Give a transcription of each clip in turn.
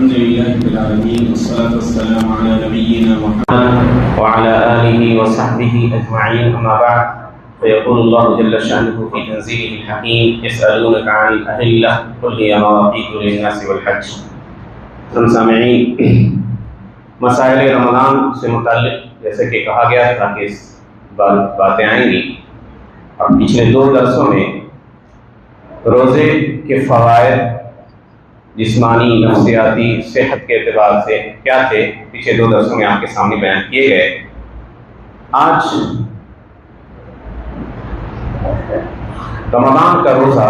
الحمد لله رب العالمين والصلاة والسلام على نبينا محمد وعلى آله وصحبه أجمعين، أما بعد، فيقول الله جل شأنه في تنزيله الحكيم: يسألونك عن الأهلة قل هي مواقيت للناس والحج. سامعین، مسائل رمضان سے متعلق جیسے کہ کہا گیا تھا کہ اس باتیں آئیں گی، اور پچھلے 2 درسوں میں روزے کے فوائد جسمانی، نفسیاتی، صحت کے اعتبار سے کیا تھے، پچھلے 2 درسوں میں آپ کے سامنے بیان کیے گئے. آج رمضان کا روزہ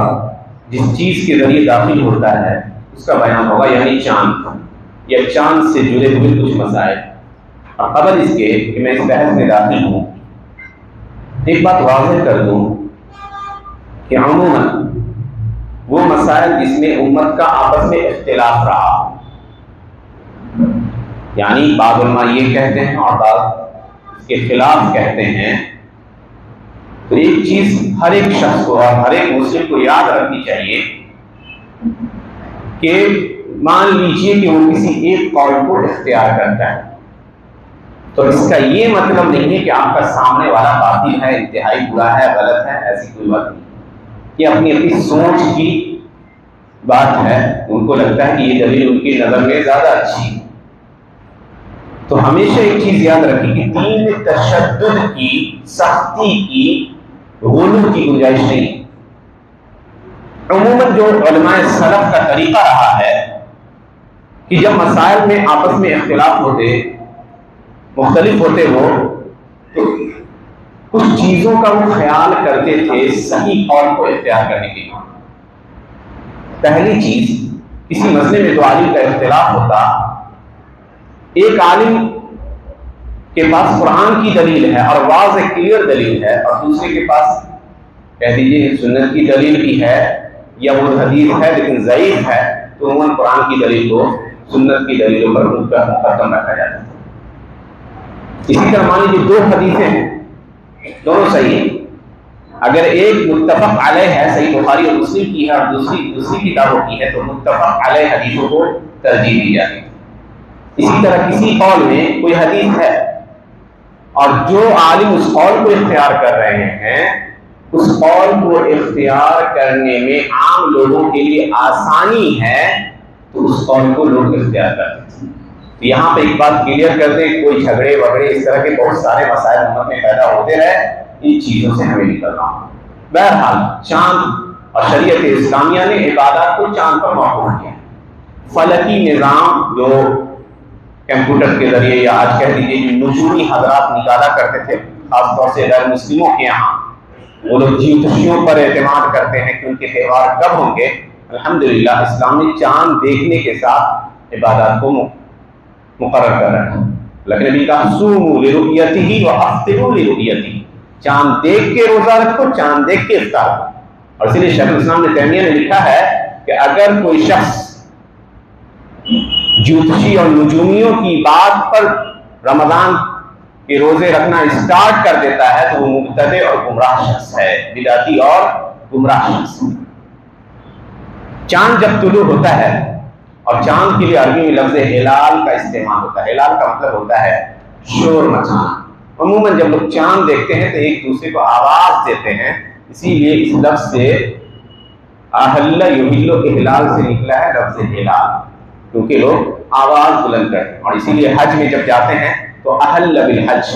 جس چیز کے ذریعے داخل ہوتا ہے اس کا بیان ہوگا، یعنی چاند یا چاند سے جڑے ہوئے کچھ مسائل. اور قبل اس کے کہ میں اس بحث میں داخل ہوں، ایک بات واضح کر دوں کہ عموماً وہ مسائل جس میں امت کا آپس میں اختلاف رہا، یعنی بعض علماء یہ کہتے ہیں اور بعض اس کے خلاف کہتے ہیں، تو ایک چیز ہر ایک شخص کو اور ہر ایک مسلم کو یاد رکھنی چاہیے کہ مان لیجئے کہ وہ کسی ایک قول کو اختیار کرتا ہے، تو اس کا یہ مطلب نہیں ہے کہ آپ کا سامنے والا باطل ہے، انتہائی برا ہے، غلط ہے، ایسی کوئی بات نہیں. یہ اپنی اپنی سوچ کی بات ہے، ان کو لگتا ہے کہ یہ دلیل ان کی نظر میں زیادہ اچھی ہے. تو ہمیشہ ایک چیز یاد رکھیں کہ دین میں تشدد کی، سختی کی، غلو کی گنجائش نہیں. عموماً جو علماء سلف کا طریقہ رہا ہے کہ جب مسائل میں آپس میں اختلاف ہوتے، مختلف ہوتے وہ، تو کچھ چیزوں کا وہ خیال کرتے تھے صحیح قول کو اختیار کرنے کے لیے. پہلی چیز، کسی مسئلے میں 2 عالم کا اختلاف ہوتا، ایک عالم کے پاس قرآن کی دلیل ہے اور واضح کلیئر دلیل ہے، اور دوسرے کے پاس کہہ دیجیے سنت کی دلیل بھی ہے یا وہ حدیث ہے لیکن ضعیف ہے، تو عموماً قرآن کی دلیل کو سنت کی دلیلوں پر مقدم رکھا جاتا ہے. اسی طرح مان لیجیے 2 حدیثیں ہیں، دونوں صحیح ہیں، اگر ایک متفق علیہ ہے، صحیح بخاری اور مسلم کی ہے، اور دوسری کتابوں کی ہے، تو متفق علیہ حدیثوں کو ترجیح دی جاتی ہے. اسی طرح کسی قول میں کوئی حدیث ہے اور جو عالم اس قول کو اختیار کر رہے ہیں، اس قول کو اختیار کرنے میں عام لوگوں کے لیے آسانی ہے، تو اس قول کو لوگ اختیار کرتے ہیں. یہاں پہ ایک بات کلیئر کر دیں، کوئی جھگڑے وگڑے اس طرح کے بہت سارے مسائل امت میں پیدا ہوتے رہے، ان چیزوں سے ہمیں نکلنا ہو. بہرحال چاند اور شریعت اسلامیہ نے عبادات کو چاند پر موقوف کیا. فلکی نظام جو کمپیوٹر کے ذریعے یا آج کہہ دیجیے جو نجومی حضرات نکالا کرتے تھے، خاص طور سے غیر مسلموں کے یہاں، وہ لوگ جیوتشیوں پر اعتماد کرتے ہیں کہ ان کے تہوار کب ہوں گے. الحمدللہ اسلام نے چاند دیکھنے کے ساتھ عبادات کو مقرر کر رکھا. لیکن نبی کہا صوموا لرؤیتہ وافطروا لرؤیتہ، چاند دیکھ کے روزہ رکھو، چاند دیکھ کے افطار کرو. اور اسی لیے شیخ الاسلام ابن تیمیہ نے لکھا ہے کہ اگر کوئی شخص جوتشی اور نجومیوں کی بات پر رمضان کے روزے رکھنا اسٹارٹ کر دیتا ہے تو وہ مبتدع اور گمراہ شخص ہے، بدعتی اور گمراہ شخص. چاند جب طلوع ہوتا ہے، اور چاند کے لیے عربی میں لفظ ہلال کا استعمال ہوتا ہے، ہلال کا مطلب ہوتا ہے شور مچانا. عموماً جب لوگ چاند دیکھتے ہیں تو ایک دوسرے کو آواز دیتے ہیں، اسی لیے اس لفظ سے اہل یحل احلال سے نکلا ہے لفظ ہلال، کیونکہ لوگ آواز بلند کرتے ہیں. اور اسی لیے حج میں جب جاتے ہیں تو اہل بالحج،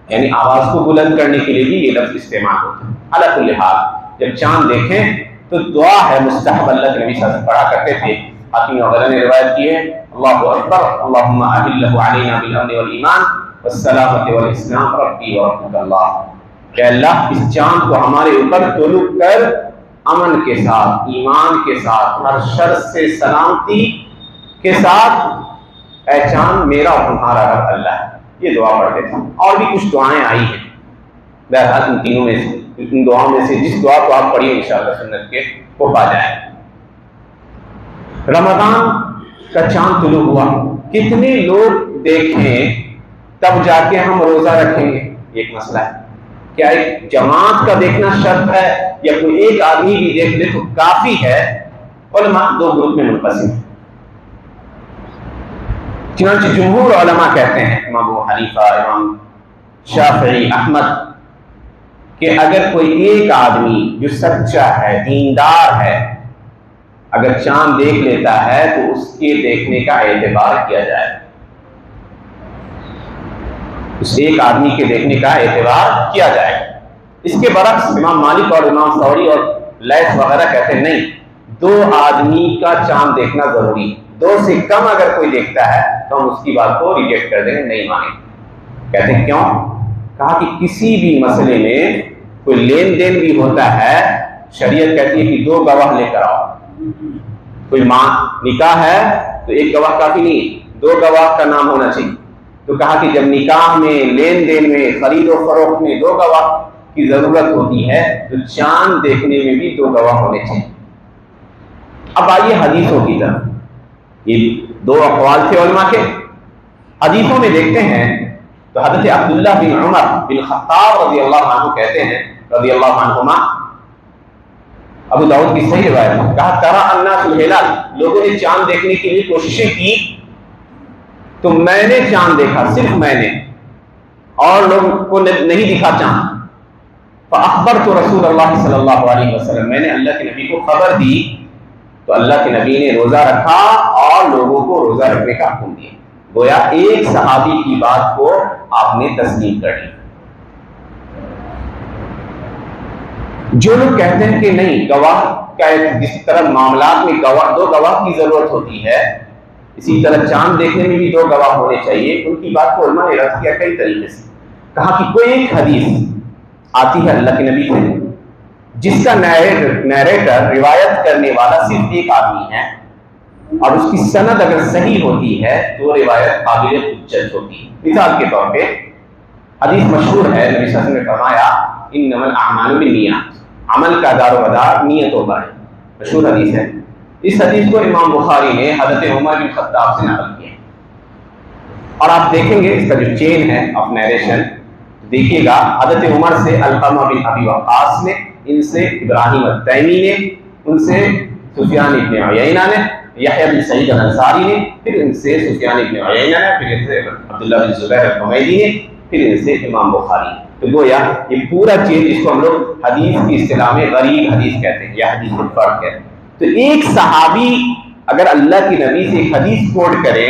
یعنی آواز کو بلند کرنے کے لیے بھی یہ لفظ استعمال ہوتا ہے. علی کل حال جب چاند دیکھیں تو دعا ہے مستحب، اللہ کے نبی صلی اللہ علیہ وسلم پڑھا کرتے تھے. حاکم وغیرہ نے روایت کی ہے، اللہ اکبر اللہم احلہ علینا بالامن والایمان والسلامۃ والاسلام ربی ورحمۃ اللہ، کہ اللہ اس چاند کو ہمارے اوپر طلوع کر امن کے ساتھ، ایمان کے ساتھ، ہر شر سے سلامتی کے ساتھ، اے چاند میرا اور تمہارا رب اللہ ہے. یہ دعا پڑھتے تھے. اور بھی کچھ دعائیں آئی ہیں، بہرحال ان تینوں میں سے، ان دعاؤں میں سے جس دعا کو آپ پڑھیے انشاءاللہ سنت کے وہ پا جائیں. رمضان کا چاند طلوع ہوا، کتنے لوگ دیکھیں تب جا کے ہم روزہ رکھیں گے، یہ ایک مسئلہ ہے. کیا ایک جماعت کا دیکھنا شرط ہے یا کوئی ایک آدمی بھی دیکھ لے تو کافی ہے؟ علماء 2 گروپ میں منقسم ہیں. چنانچہ جمہور علماء کہتے ہیں، امام ابو حنیفہ، امام شافعی، احمد، کہ اگر کوئی ایک آدمی جو سچا ہے، دیندار ہے، اگر چاند دیکھ لیتا ہے تو اس کے دیکھنے کا اعتبار کیا جائے، اس ایک آدمی کے دیکھنے کا اعتبار کیا جائے۔ اس کے برعکس امام مالک اور امام ثوری اور لیث وغیرہ کہتے ہیں نہیں، دو آدمی کا چاند دیکھنا ضروری ہے، دو سے کم اگر کوئی دیکھتا ہے تو ہم اس کی بات کو ریجیکٹ کر دیں گے، نہیں مانیں۔ کہتے ہیں کیوں؟ کہا کہ کسی بھی مسئلے میں کوئی لین دین بھی ہوتا ہے، شریعت کہتی ہے کہ دو گواہ لے کر آؤ۔ کوئی نکاح ہے تو ایک گواہ کافی نہیں، دو گواہ کا نام ہونا چاہیے۔ تو کہا کہ جب نکاح میں، لین دین میں، خرید و فروخت میں دو گواہ کی ضرورت ہوتی ہے تو چاند دیکھنے میں بھی دو گواہ ہونے چاہیے۔ اب آئیے حدیثوں کی طرف، یہ دو اقوال تھے علماء کے۔ حدیثوں میں دیکھتے ہیں تو حضرت عبداللہ بن عمر بن خطاب رضی اللہ عنہ کہتے ہیں، رضی اللہ عنہما، ابو داؤد کی صحیح روایت ہے، کہا ترى الناس الهلال، لوگوں نے چاند دیکھنے کے لیے کوششیں کی تو میں نے چاند دیکھا، صرف میں نے، اور لوگوں کو نہیں دکھا چاند۔ فاخبرت رسول اللہ صلی اللہ علیہ وسلم، میں نے اللہ کے نبی کو خبر دی تو اللہ کے نبی نے روزہ رکھا اور لوگوں کو روزہ رکھنے کا حکم دیا۔ گویا ایک صحابی کی بات کو آپ نے تسلیم کر لی۔ جو لوگ کہتے ہیں کہ نہیں، گواہ کا جس طرح معاملات میں دو گواہ کی ضرورت ہوتی ہے، اسی طرح چاند دیکھنے میں بھی دو گواہ ہونے چاہیے، ان کی بات کو علماء نے رد کیا کئی طریقے سے۔ کہا کہ کوئی ایک حدیث آتی ہے اللہ کے نبی سے جس کا نیریٹر، روایت کرنے والا صرف ایک آدمی ہے، اور اس کی سند اگر صحیح ہوتی ہے تو روایت قابل حجت ہوتی ہے۔ مثال کے طور پہ حدیث مشہور ہے، نبی صلی اللہ علیہ وسلم نے فرمایا انما الاعمال بالنیات، عمل کا دار و مدار نیتوں پر ہے، مشہور حدیث ہے۔ اس حدیث کو امام بخاری نے حضرت عمر بن خطاب سے نقل کیا، اور آپ دیکھیں گے اس کا جو چین ہے آف نیریشن، دیکھیے گا حضرت عمر سے علقمہ بن ابی وقاص نے، ان سے ابراہیم التیمی نے، ان سے سفیان ابن عیینہ نے، یحییٰ بن سعید الانصاری نے، پھر ان سے سفیان ابن عیینہ نے، پھر ان سے عبداللہ بن زبیر الحمیدی نے، پھر ان سے امام بخاری نے۔ تو گویا یہ پورا چین، جس کو ہم لوگ حدیث کی اصطلاح میں غریب حدیث کہتے ہیں یا حدیث الفرد کہتے ہیں، تو ایک صحابی اگر اللہ کی نبی سے ایک حدیث کوٹ کرے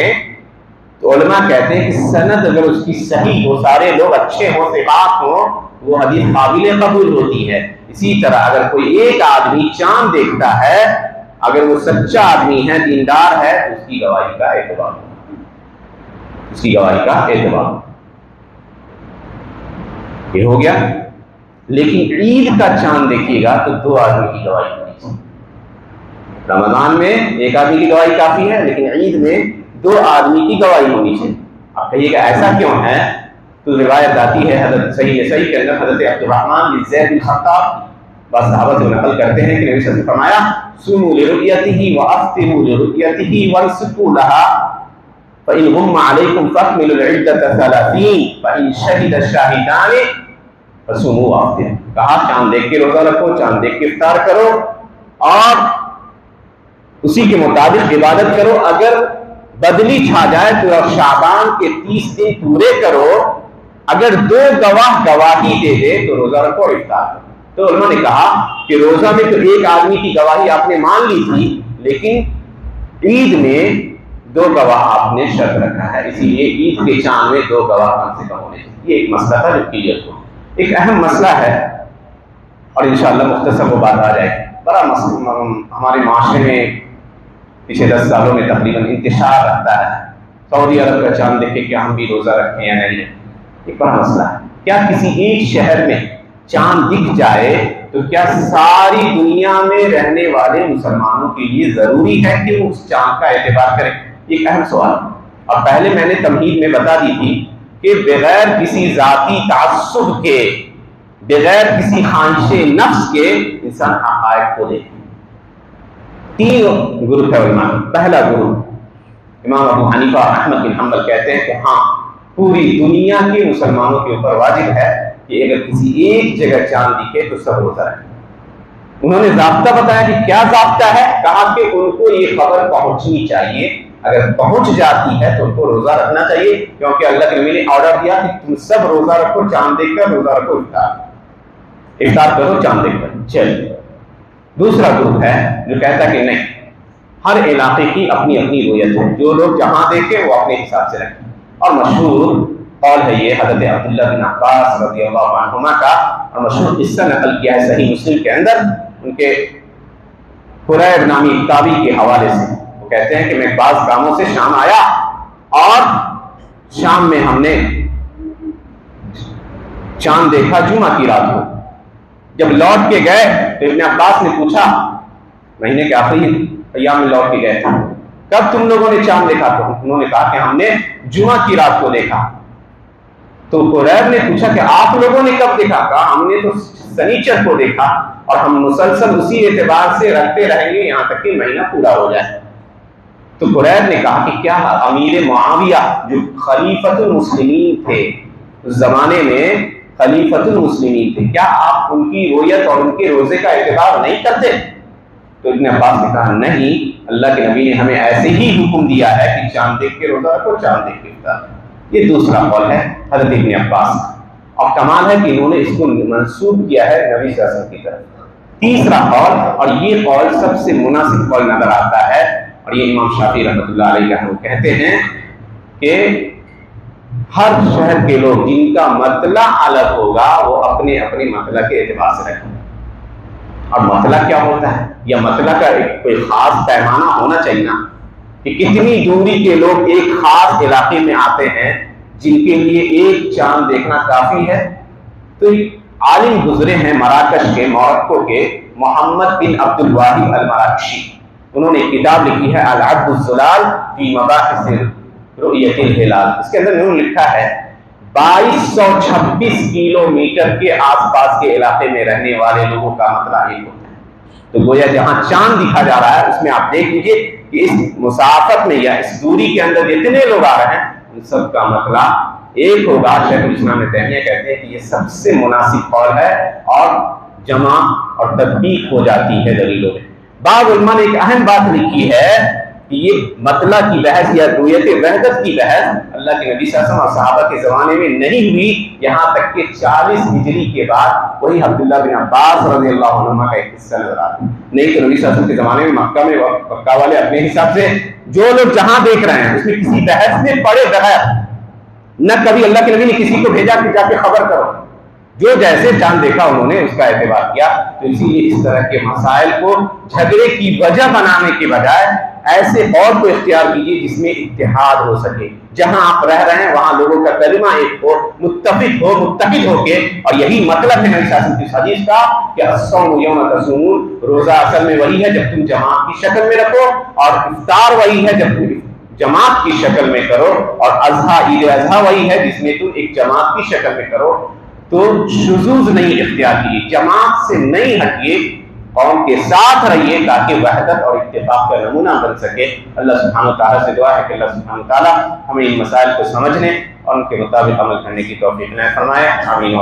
تو علماء کہتے ہیں کہ سند اگر اس کی صحیح ہو، سارے لوگ اچھے ہوں، ثقات ہوں، وہ حدیث قابل قبول ہوتی ہے۔ اسی طرح اگر کوئی ایک آدمی چاند دیکھتا ہے، اگر وہ سچا آدمی ہے، دیندار ہے، تو اس کی گواہی کا اعتبار ہوگا، اس کی گواہی کا اعتبار۔ یہ ہو گیا۔ لیکن عید کا چاند دیکھیے گا تو دو آدمی کی گواہی ہونی چاہیے۔ رمضان میں ایک آدمی کی گواہی کافی ہے، لیکن عید میں دو آدمی کی گواہی ہونی چاہیے۔ آپ کہیے گا ایسا کیوں ہے؟ تو روایت آتی ہے حضرت صحیح کے اندر، حضرت عبد الرحمن بن زید بن خطاب بعض صحابہ سے نقل کرتے ہیں کہ نبی صلی اللہ علیہ وسلم نے فرمایا صوموا لرؤيته وافطروا لرؤيته وانصتوا لها فإن غم عليكم فاكملوا العدة 30 فإن شهد الشاهدان فصوموا وافطروا۔ کہا چاند دیکھ کے روزہ رکھو، چاند دیکھ کے افطار کرو اور اسی کے مطابق عبادت کرو۔ اگر بدلی چھا جائے تو شعبان کے 30 دن پورے کرو، اگر دو گواہ گواہی دے دے تو روزہ رکھو اور افطار کرو۔ تو انہوں نے کہا کہ روزہ میں تو ایک آدمی کی گواہی آپ نے مان لی تھی، لیکن عید میں دو گواہ آپ نے شرط رکھا ہے، اسی لیے عید کے چاند میں دو گواہ کم سے کم ہونے چاہیے۔ یہ ایک مسئلہ تھا جو کلیئر ہو، ایک اہم مسئلہ ہے اور انشاءاللہ مختصر وہ بات آ جائے گی۔ بڑا مسئلہ ہمارے معاشرے میں پچھلے 10 سالوں میں تقریباً انتشار رکھتا ہے، سعودی عرب کا چاند دیکھے کیا ہم بھی روزہ رکھیں یا نہیں، ایک بڑا مسئلہ ہے۔ کیا کسی ایک شہر میں چاند دکھ جائے تو کیا ساری دنیا میں رہنے والے مسلمانوں کے لیے ضروری ہے کہ وہ اس چاند کا اعتبار کریں؟ یہ ایک اہم سوال ہے۔ اور پہلے میں نے تمہید میں بتا دی تھی کہ بغیر کسی ذاتی تعصب کے، بغیر کسی خواہش نفس کے انسان حقائق کو دیکھے۔ 3 گروپ ہے علماء۔ پہلا گروپ امام ابو حنیفہ احمد بن حنبل کہتے ہیں کہ ہاں، پوری دنیا کے مسلمانوں کے اوپر واجب ہے کہ اگر کسی ایک جگہ چاند دکھے تو سب روزہ رکھیں۔ انہوں نے ضابطہ بتایا کہ کیا ضابطہ ہے؟ کہا کہ ان کو یہ خبر پہنچنی چاہیے اگر پہنچ جاتی ہے تو ان کو روزہ رکھنا چاہیے، کیونکہ اللہ کے نبی نے آرڈر دیا کہ تم سب روزہ رکھو، چاند دیکھ کر روزہ رکھو، افطار کرو چاند دیکھ کر۔ چلیے دوسرا گروپ ہے جو کہتا ہے کہ نہیں، ہر علاقے کی اپنی اپنی رویت ہے، جو لوگ جہاں دیکھیں وہ اپنے حساب سے رکھیں، اور مشہور قول ہے یہ حضرت عبداللہ بن عباس رضی اللہ عنہما کا، اور مشہور قصہ نقل کیا ہے صحیح مسلم کے اندر ان کے قریب نامی تابعی کے حوالے سے۔ وہ کہتے ہیں کہ میں بعض کاموں سے شام آیا اور شام میں ہم نے چاند دیکھا جمعہ کی رات کو، جب لوٹ کے گئے تو ابن عباس نے پوچھا، مہینے کے آخری ایام میں لوٹ کے گئے تھے، کب تم لوگوں نے چاند دیکھا؟ تو انہوں نے کہا کہ ہم نے جمعہ کی رات کو دیکھا۔ تو قریب نے پوچھا کہ آپ لوگوں نے کب دیکھا؟ کہا ہم نے تو سنیچر کو دیکھا، اور ہم مسلسل اسی اعتبار سے رکھتے رہیں گے یہاں تک کہ مہینہ پورا ہو جائے۔ تو قریب نے کہا کہ کیا امیر معاویہ جو خلیفۃ المسلمین تھے اس زمانے میں، خلیفۃ المسلمین تھے، کیا آپ ان کی رویت اور ان کے روزے کا اعتبار نہیں کرتے؟ تو ابن عباس نے کہا نہیں، اللہ کے نبی نے ہمیں ایسے ہی حکم دیا ہے کہ چاند دیکھ کے روزہ رکھو، چاند دیکھ کے افطار۔ یہ دوسرا قول ہے حضرت ابن عباس کا، اور کمال ہے کہ انہوں نے اس کو منسوب کیا ہے نبی صلی اللہ علیہ وسلم کی طرف۔ تیسرا قول، اور یہ قول سب سے مناسب قول نظر آتا ہے، اور یہ امام شافعی رحمۃ اللہ علیہ وہ کہتے ہیں کہ ہر شہر کے لوگ جن کا مطلع الگ ہوگا وہ اپنے اپنے مطلع کے اعتبار سے رکھیں۔ اور مطلع کیا ہوتا ہے؟ یا مطلع کا ایک کوئی خاص پیمانہ ہونا چاہیے نا، کہ کتنی دوری کے لوگ ایک خاص علاقے میں آتے ہیں جن کے لیے ایک چاند دیکھنا کافی ہے۔ تو عالم گزرے ہیں مراکش کے، موروکو کے، محمد بن عبد الواحد المراکشی، انہوں نے کتاب لکھی ہے العد الزلال فی مباحث رؤیت الہلال۔ اس کے اندر انہوں نے لکھا ہے 2226 کلومیٹر کے آس پاس کے علاقے میں رہنے والے لوگوں کا مطلع ایک ہوتا ہے۔ تو گویا جہاں چاند دکھا جا رہا ہے اس میں آپ دیکھ لیجیے کہ اس مسافت میں یا اس دوری کے اندر جتنے لوگ آ رہے ہیں ان سب کا مطلع ایک ہوگا۔ شیخ الاسلام ابن تیمیہ کہتے ہیں کہ یہ سب سے مناسب قول ہے اور جمع اور تطبیق ہو جاتی ہے دلیلوں میں۔ بعض علماء نے ایک اہم بات لکھی ہے کہ یہ مطلع کی بحث یا رویت وحدت کی بحث اللہ کے نبی صلی اللہ علیہ وسلم اور صحابہ کے زمانے میں نہیں ہوئی، یہاں تک کہ 40 ہجری کے بعد وہی عبداللہ بن عباس رضی اللہ عنہما کا ایک قصہ نظر آتا ہے۔ نہیں تو نبی صلی اللہ علیہ وسلم کے زمانے میں مکہ والے اپنے حساب سے جو لوگ جہاں دیکھ رہے ہیں اس میں کسی بحث میں پڑے بغیر نہ کبھی اللہ کے نبی نے کسی کو بھیجا کہ جا کے خبر کرو، جو جیسے چاند دیکھا انہوں نے اس کا اعتبار کیا۔ تو اسی لیے اس طرح کے مسائل کو جھگڑے کی وجہ بنانے کے بجائے ایسے قول کو اختیار کیجیے جس میں اتحاد ہو سکے، جہاں آپ رہ رہے ہیں وہاں لوگوں کا کلمہ ایک ہو، متفق ہو، متحد ہو کے، اور یہی مطلب ہے نبی صلی اللہ علیہ وسلم کی حدیث کا کہ الصوم یوم تصومون، روزہ اصل میں وہی ہے جب تم جماعت کی شکل میں رکھو، اور افطار وہی ہے جب تم جماعت کی شکل میں کرو، اور اضحیٰ عید اضحیٰ وہی ہے جس میں تم ایک جماعت کی شکل میں کرو۔ تو شذوذ نہیں اختیار کیجیے، جماعت سے نہیں ہٹیے، قوم کے ساتھ رہیے تاکہ وحدت اور اتفاق کا نمونہ بن سکے۔ اللہ سبحانہ وتعالیٰ سے دعا ہے کہ اللہ سبحانہ وتعالیٰ ہمیں ان مسائل کو سمجھنے اور ان کے مطابق عمل کرنے کی توفیق عنایت فرمائے۔ آمین۔